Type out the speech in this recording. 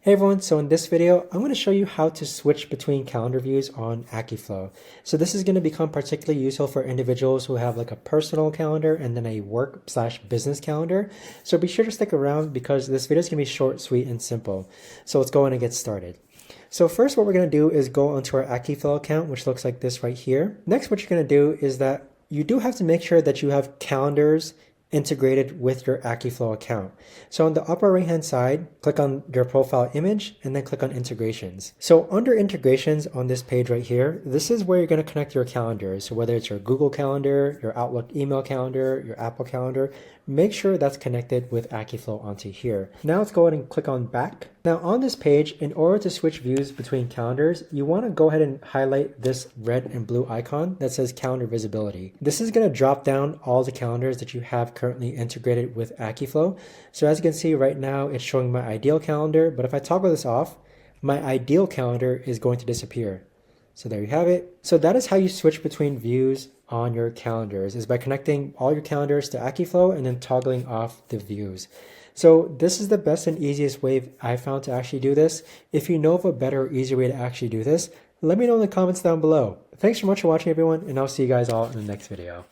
Hey everyone, so in this video, I'm going to show you how to switch between calendar views on Akiflow. So this is going to become particularly useful for individuals who have like a personal calendar and then a work/business calendar. So be sure to stick around because this video is going to be short, sweet, and simple. So let's go in and get started. So first what we're going to do is go onto our Akiflow account, which looks like this right here. Next, what you're going to do is that you do have to make sure that you have calendars integrated with your Akiflow account. So on the upper right hand side, click on your profile image and then click on integrations. So under integrations on this page right here, this is where you're going to connect your calendars. So whether it's your Google Calendar, your Outlook email calendar, your Apple Calendar, make sure that's connected with Akiflow onto here. Now let's go ahead and click on back. Now on this page, in order to switch views between calendars, you want to go ahead and highlight this red and blue icon that says calendar visibility. This is going to drop down all the calendars that you have currently integrated with Akiflow. So as you can see right now, it's showing my ideal calendar, but if I toggle this off, my ideal calendar is going to disappear. So there you have it. So that is how you switch between views on your calendars, is by connecting all your calendars to Akiflow and then toggling off the views. So this is the best and easiest way I found to actually do this. If you know of a better or easier way to actually do this, let me know in the comments down below. Thanks so much for watching everyone, and I'll see you guys all in the next video.